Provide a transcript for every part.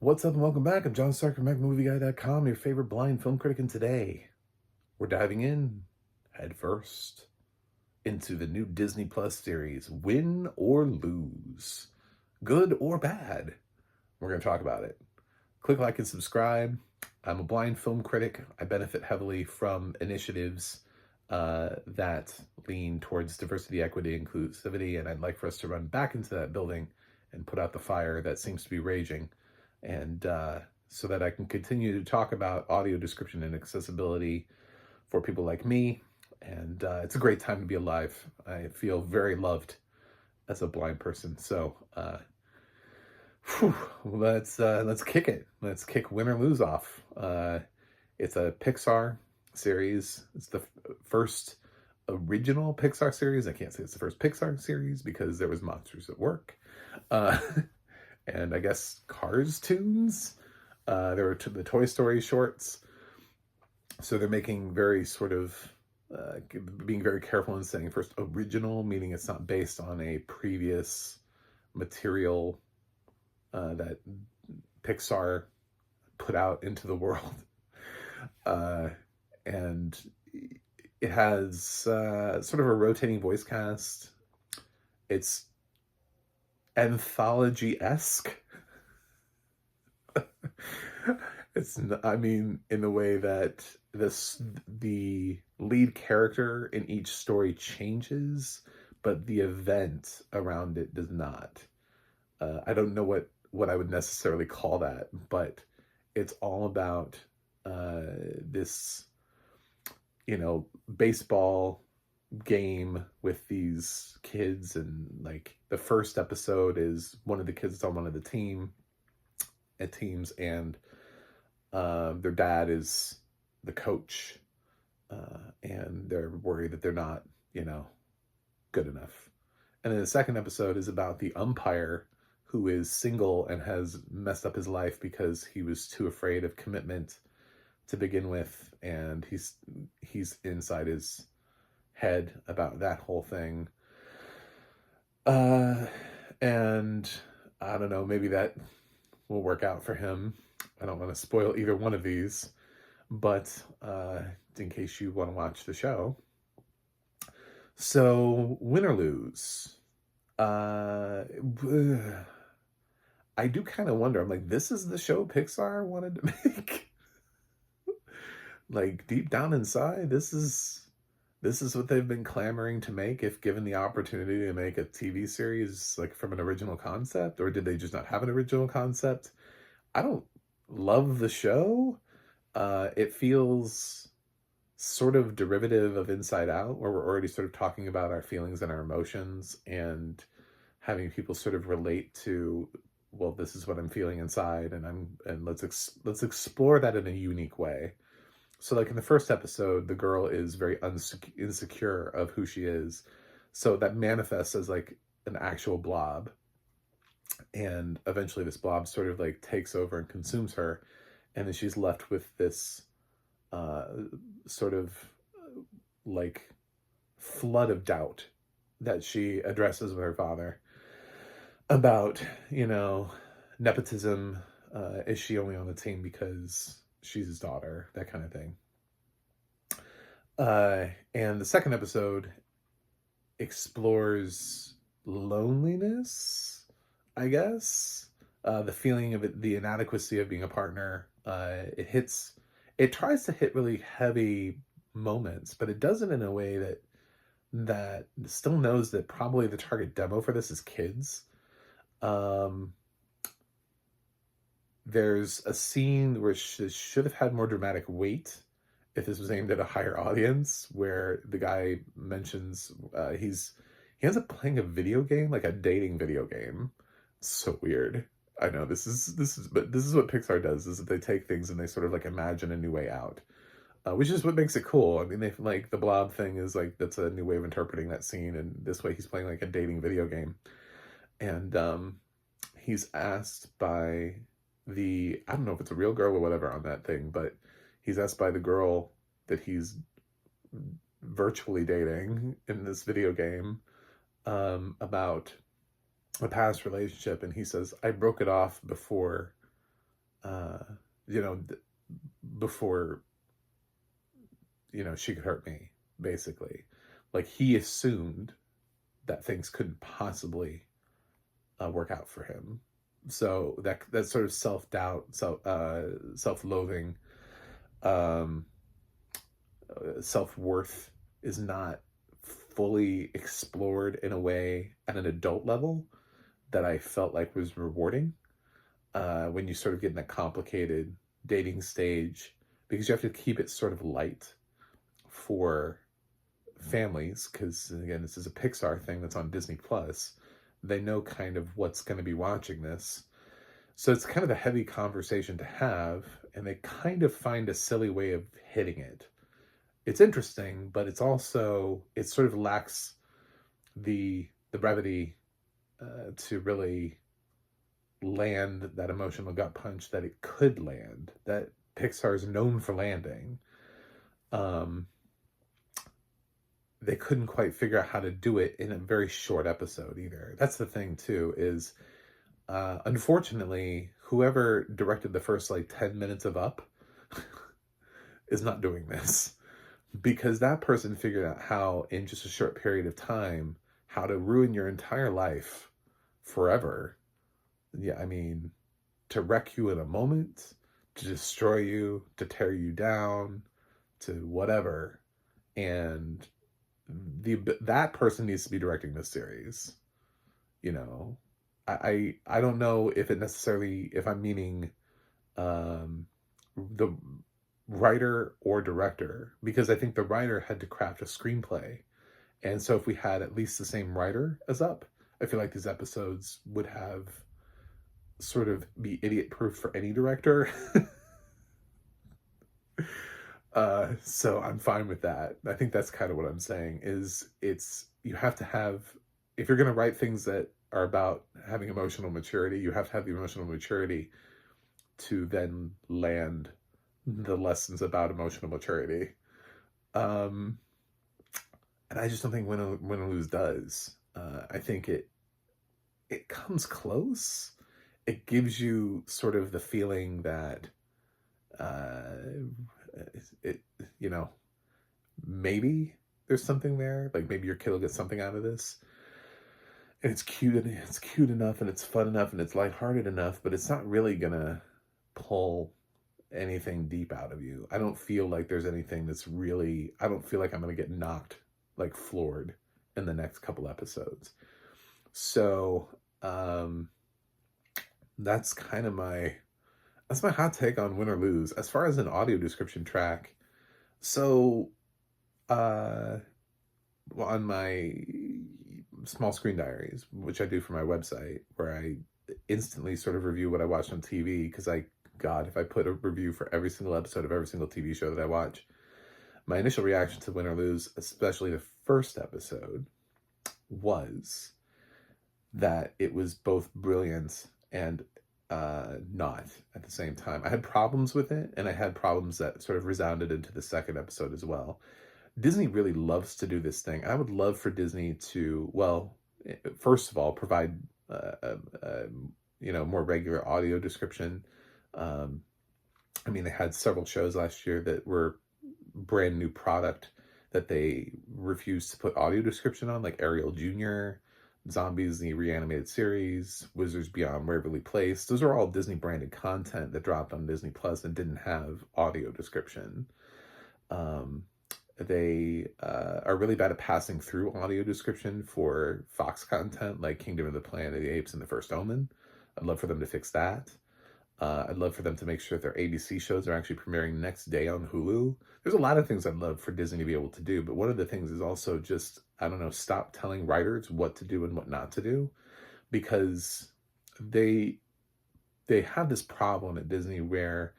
What's up and welcome back. I'm John Stark from MacMovieGuy.com, your favorite blind film critic, and today we're diving in head first into the new Disney Plus series, Win or Lose. Good or bad? We're going to talk about it. Click like and subscribe. I'm a blind film critic. I benefit heavily from initiatives that lean towards diversity, equity, inclusivity, and I'd like for us to run back into that building and put out the fire that seems to be raging. And so that I can continue to talk about audio description and accessibility for people like me. And it's a great time to be alive. I feel very loved as a blind person. So let's kick it. Let's kick Win or Lose off. It's a Pixar series. It's the first original Pixar series. I can't say it's the first Pixar series because there was Monsters at Work. And I guess Cars tunes. There were the Toy Story shorts. So they're making very sort of, being very careful in saying first original, meaning it's not based on a previous material that Pixar put out into the world. And it has sort of a rotating voice cast. It's anthology-esque. It's, I mean, in the way that the lead character in each story changes, but the event around it does not. I don't know what I would necessarily call that, but it's all about this, baseball game with these kids, and like the first episode is one of the kids on one of the teams, and their dad is the coach, and they're worried that they're not good enough. And then the second episode is about the umpire who is single and has messed up his life because he was too afraid of commitment to begin with, and he's inside his head about that whole thing. And I don't know, maybe that will work out for him. I don't want to spoil either one of these, but in case you want to watch the show. So, Win or Lose. I do kind of wonder, I'm like, this is the show Pixar wanted to make? Like, deep down inside, this is what they've been clamoring to make if given the opportunity to make a TV series like from an original concept, or did they just not have an original concept? I don't love the show. It feels sort of derivative of Inside Out, where we're already sort of talking about our feelings and our emotions and having people sort of relate to, well, this is what I'm feeling inside, and let's explore that in a unique way. So like in the first episode, the girl is very insecure of who she is. So that manifests as like an actual blob. And eventually this blob sort of like takes over and consumes her. And then she's left with this sort of like flood of doubt that she addresses with her father about, nepotism. Is she only on the team because she's his daughter, that kind of thing. And the second episode explores loneliness, I guess. The feeling of it, the inadequacy of being a partner. It tries to hit really heavy moments, but it does it in a way that still knows that probably the target demo for this is kids. There's a scene where should have had more dramatic weight if this was aimed at a higher audience, where the guy mentions he ends up playing a video game, like a dating video game. It's so weird. I know this is what Pixar does, is that they take things and they sort of like imagine a new way out, which is what makes it cool. I mean, they like the blob thing is like, that's a new way of interpreting that scene, and this way he's playing like a dating video game, and he's asked by I don't know if it's a real girl or whatever on that thing, but he's asked by the girl that he's virtually dating in this video game about a past relationship, and he says, I broke it off before uh, you know, before, she could hurt me, basically. Like, he assumed that things couldn't possibly work out for him. So that sort of self doubt, self loathing, um, self worth is not fully explored in a way at an adult level that I felt like was rewarding. When you sort of get in that complicated dating stage, because you have to keep it sort of light for families, because again, this is a Pixar thing that's on Disney Plus. They know kind of what's going to be watching this. So it's kind of a heavy conversation to have, and they kind of find a silly way of hitting it. It's interesting, but it's also, it sort of lacks the brevity to really land that emotional gut punch that it could land, that Pixar is known for landing. They couldn't quite figure out how to do it in a very short episode either. That's the thing too, is unfortunately, whoever directed the first like 10 minutes of Up is not doing this, because that person figured out how, in just a short period of time, how to ruin your entire life forever. Yeah, I mean, to wreck you in a moment, to destroy you, to tear you down, to whatever. And that person needs to be directing this series. You know, I don't know if it necessarily, if I'm meaning the writer or director, because I think the writer had to craft a screenplay. And so if we had at least the same writer as Up, I feel like these episodes would have sort of be idiot proof for any director. So I'm fine with that. I think that's kind of what I'm saying, is you have to have, if you're going to write things that are about having emotional maturity, you have to have the emotional maturity to then land the lessons about emotional maturity. And I just don't think Win or Lose does. I think it comes close. It gives you sort of the feeling that it maybe there's something there. Like, maybe your kid will get something out of this. And it's cute enough, and it's fun enough, and it's lighthearted enough, but it's not really gonna pull anything deep out of you. I don't feel like there's anything that's really, I don't feel like I'm gonna get knocked, like floored, in the next couple episodes. So that's kind of that's my hot take on Win or Lose. As far as an audio description track, so on my small screen diaries, which I do for my website, where I instantly sort of review what I watched on TV, because God, if I put a review for every single episode of every single TV show that I watch, my initial reaction to Win or Lose, especially the first episode, was that it was both brilliant and not at the same time. I had problems with it, and I had problems that sort of resounded into the second episode as well. Disney really loves to do this thing. I would love for Disney to, well, first of all, provide more regular audio description. I mean, they had several shows last year that were brand new product that they refused to put audio description on, like Ariel Jr., Zombies, the reanimated series, Wizards Beyond Waverly Place. Those are all Disney branded content that dropped on Disney Plus and didn't have audio description. They are really bad at passing through audio description for Fox content like Kingdom of the Planet of the Apes and The First Omen. I'd love for them to fix that. I'd love for them to make sure their ABC shows are actually premiering next day on Hulu. There's a lot of things I'd love for Disney to be able to do, but one of the things is also just, I don't know, stop telling writers what to do and what not to do, because they have this problem at Disney where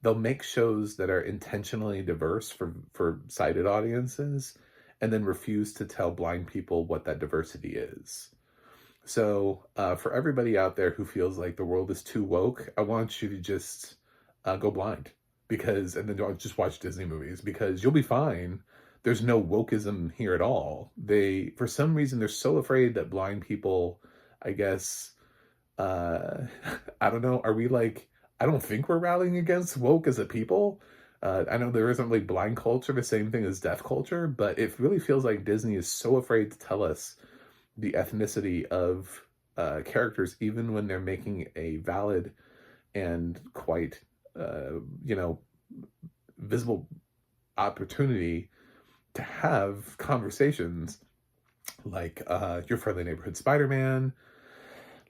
they'll make shows that are intentionally diverse for sighted audiences and then refuse to tell blind people what that diversity is. So for everybody out there who feels like the world is too woke, I want you to just go blind, and then don't just watch Disney movies, because you'll be fine. There's no wokeism here at all. For some reason, they're so afraid that blind people, I guess, I don't know, are we like, I don't think we're rallying against woke as a people. I know there isn't like blind culture, the same thing as deaf culture, but it really feels like Disney is so afraid to tell us the ethnicity of characters, even when they're making a valid and quite, you know, visible opportunity to have conversations like Your Friendly Neighborhood Spider-Man,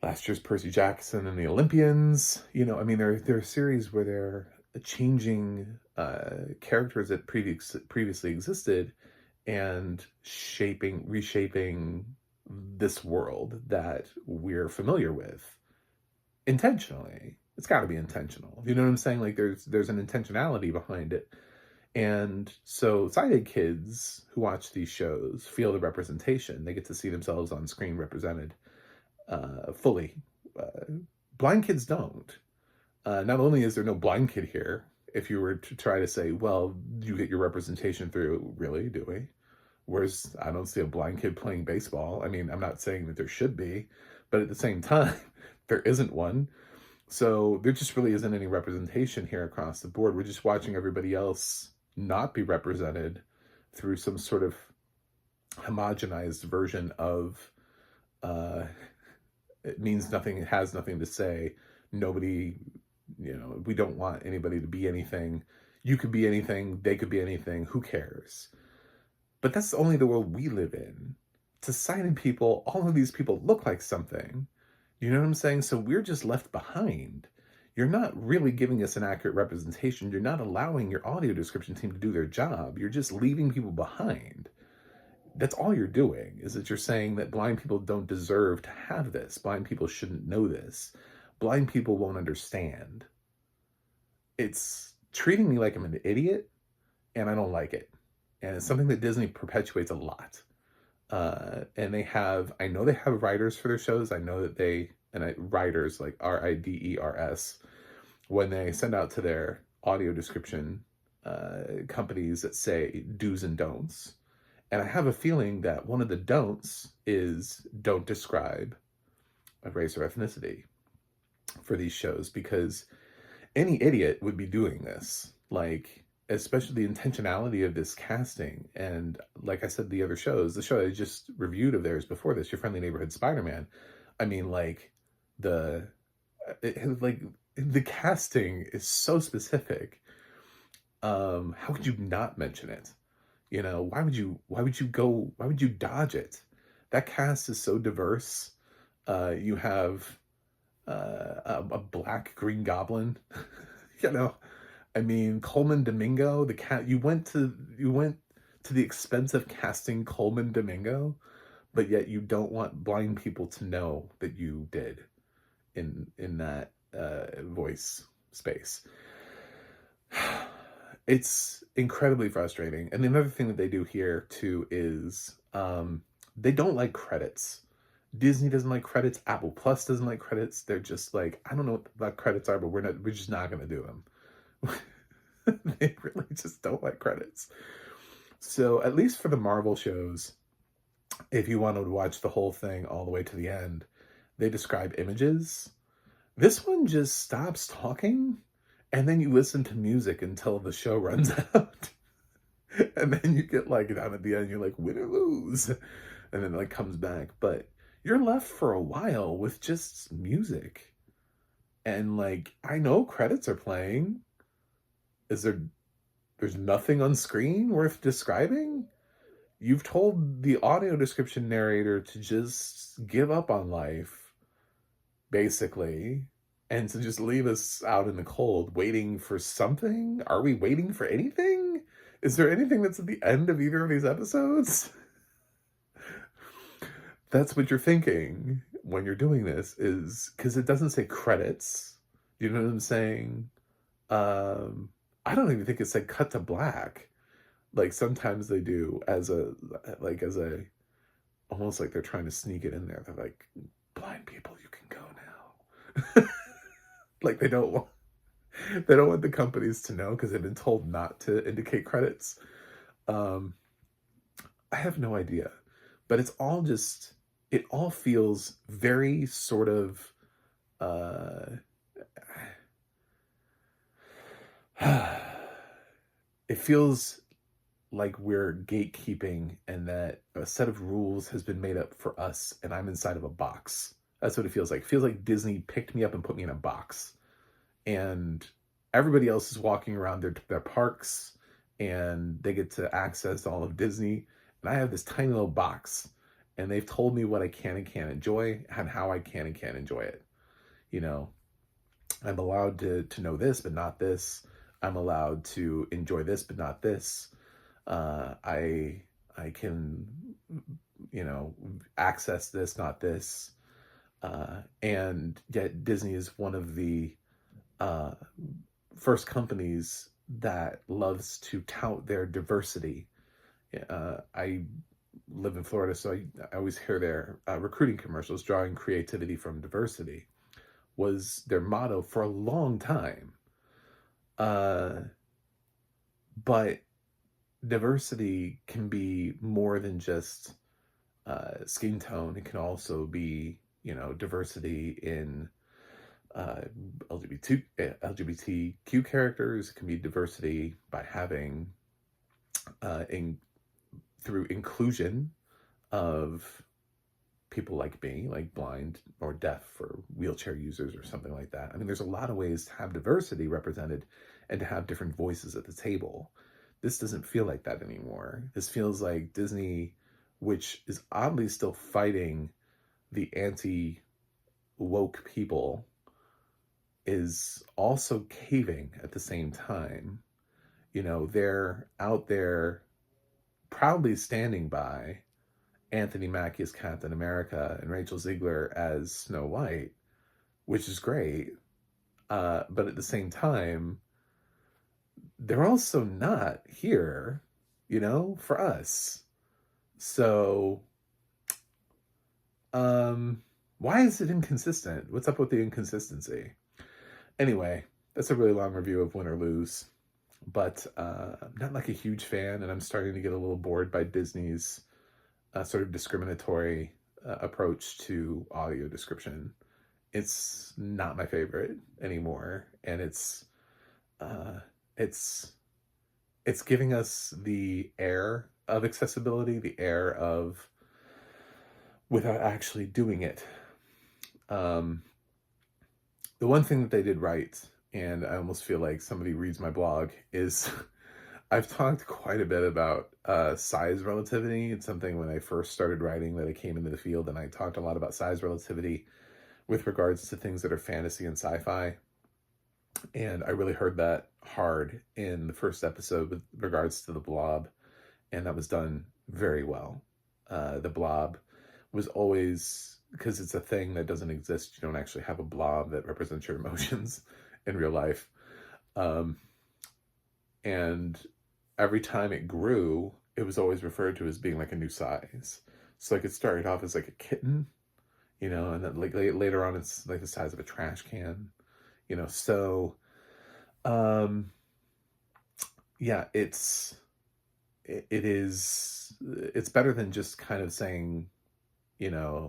last year's Percy Jackson and the Olympians. You know, I mean, there are series where they're changing characters that previously existed and reshaping this world that we're familiar with intentionally. It's got to be intentional. You know what I'm saying? Like there's an intentionality behind it. And so sighted kids who watch these shows feel the representation. They get to see themselves on screen represented fully. Blind kids don't. Not only is there no blind kid here, if you were to try to say, well, you get your representation through, really, do we? Whereas I don't see a blind kid playing baseball. I mean, I'm not saying that there should be, but at the same time, there isn't one. So there just really isn't any representation here across the board. We're just watching everybody else not be represented through some sort of homogenized version of it means nothing, it has nothing to say. Nobody, you know, we don't want anybody to be anything. You could be anything, they could be anything, who cares? But that's only the world we live in. To sighted people, all of these people look like something. You know what I'm saying? So we're just left behind. You're not really giving us an accurate representation. You're not allowing your audio description team to do their job. You're just leaving people behind. That's all you're doing, is that you're saying that blind people don't deserve to have this. Blind people shouldn't know this. Blind people won't understand. It's treating me like I'm an idiot, and I don't like it. And it's something that Disney perpetuates a lot. And I know they have writers for their shows. I know that writers like RIDERS, when they send out to their audio description companies that say do's and don'ts. And I have a feeling that one of the don'ts is don't describe a race or ethnicity for these shows, because any idiot would be doing this. Like, especially the intentionality of this casting. And like I said, the other shows, the show I just reviewed of theirs before this, Your Friendly Neighborhood Spider-Man, I mean, like the casting is so specific. How could you not mention it? You know, why would you dodge it? That cast is so diverse. You have a black Green Goblin, you know. I mean, Coleman Domingo, the cat. You went to the expense of casting Coleman Domingo, but yet you don't want blind people to know that you did in that voice space. It's incredibly frustrating. And another thing that they do here too is they don't like credits. Disney doesn't like credits. Apple Plus doesn't like credits. They're just like, I don't know what the credits are, but we're just not going to do them. They really just don't like credits. So at least for the Marvel shows, if you wanted to watch the whole thing all the way to the end, they describe images. This one just stops talking, and then you listen to music until the show runs out. And then you get like down at the end, you're like, win or lose. And then it like comes back. But you're left for a while with just music. And like, I know credits are playing. There's nothing on screen worth describing? You've told the audio description narrator to just give up on life, basically, and to just leave us out in the cold waiting for something? Are we waiting for anything? Is there anything that's at the end of either of these episodes? That's what you're thinking when you're doing this, is because it doesn't say credits. You know what I'm saying? I don't even think it said cut to black. Like sometimes they do as a almost like they're trying to sneak it in there. They're like, blind people, you can go now. Like they don't want the companies to know because they've been told not to indicate credits. I have no idea, but it all feels very sort of it feels like we're gatekeeping and that a set of rules has been made up for us and I'm inside of a box. That's what it feels like. It feels like Disney picked me up and put me in a box. And everybody else is walking around their parks and they get to access all of Disney. And I have this tiny little box and they've told me what I can and can't enjoy and how I can and can't enjoy it. You know, I'm allowed to know this, but not this. I'm allowed to enjoy this, but not this. I can, access this, not this. And yet Disney is one of the uh, first companies that loves to tout their diversity. I live in Florida, so I always hear their recruiting commercials, drawing creativity from diversity was their motto for a long time. Uh, but diversity can be more than just skin tone. It can also be, diversity in uh, LGBTQ characters. It can be diversity by having through inclusion of people like me, like blind or deaf or wheelchair users or something like that. I mean, there's a lot of ways to have diversity represented and to have different voices at the table. This doesn't feel like that anymore. This feels like Disney, which is oddly still fighting the anti-woke people, is also caving at the same time. They're out there proudly standing by Anthony Mackie as Captain America and Rachel Ziegler as Snow White, which is great. But at the same time, they're also not here, for us. So, why is it inconsistent? What's up with the inconsistency? Anyway, that's a really long review of Win or Lose. But I'm not like a huge fan, and I'm starting to get a little bored by Disney's sort of discriminatory approach to audio description. It's not my favorite anymore, and it's giving us the air of accessibility, the air of without actually doing it. The one thing that they did right, and I almost feel like somebody reads my blog, is I've talked quite a bit about size relativity. It's something when I first started writing that I came into the field, and I talked a lot about size relativity with regards to things that are fantasy and sci-fi. And I really heard that hard in the first episode with regards to the Blob, and that was done very well. The Blob was always, because it's a thing that doesn't exist, you don't actually have a blob that represents your emotions in real life. And every time it grew, it was always referred to as being like a new size. So like it started off as like a kitten, and then like later on it's like the size of a trash can, so yeah, it's better than just kind of saying,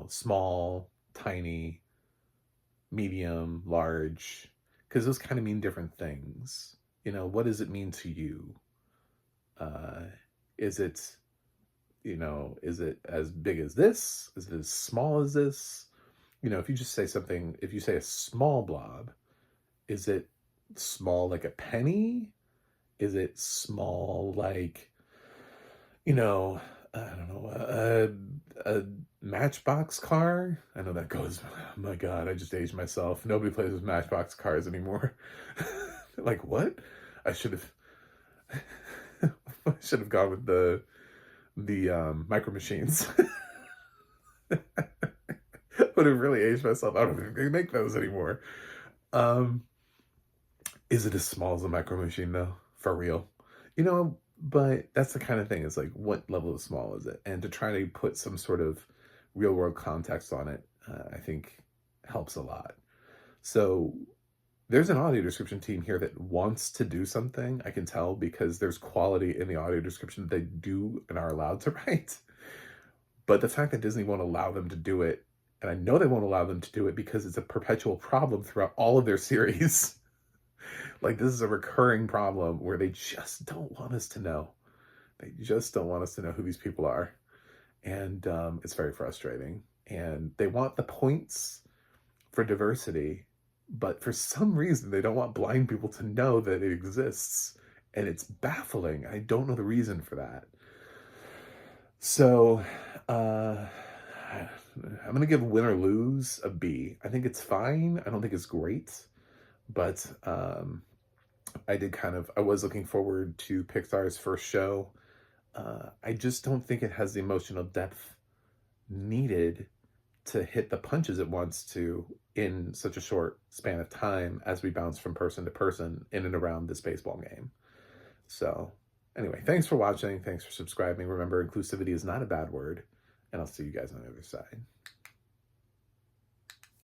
small, tiny, medium, large, because those kind of mean different things. What does it mean to you? Is it as big as this? Is it as small as this? If you just say something, if you say a small blob, is it small like a penny? Is it small like, I don't know, a Matchbox car? I know that goes, oh my God, I just aged myself. Nobody plays with Matchbox cars anymore. Like, what? I should have gone with the Micro Machines. Would have really aged myself. I don't think they make those anymore. Is it as small as a Micro Machine though? For real? But that's the kind of thing. It's like, what level of small is it? And to try to put some sort of real world context on it, I think helps a lot. So there's an audio description team here that wants to do something. I can tell because there's quality in the audio description that they do and are allowed to write. But the fact that Disney won't allow them to do it, and I know they won't allow them to do it because it's a perpetual problem throughout all of their series. Like, this is a recurring problem where they just don't want us to know. They just don't want us to know who these people are. And it's very frustrating. And they want the points for diversity, but for some reason, they don't want blind people to know that it exists. And it's baffling. I don't know the reason for that. So, I'm going to give Win or Lose a B. I think it's fine. I don't think it's great, but I was looking forward to Pixar's first show. I just don't think it has the emotional depth needed to hit the punches it wants to in such a short span of time as we bounce from person to person in and around this baseball game. So, anyway, thanks for watching. Thanks for subscribing. Remember, inclusivity is not a bad word, and I'll see you guys on the other side.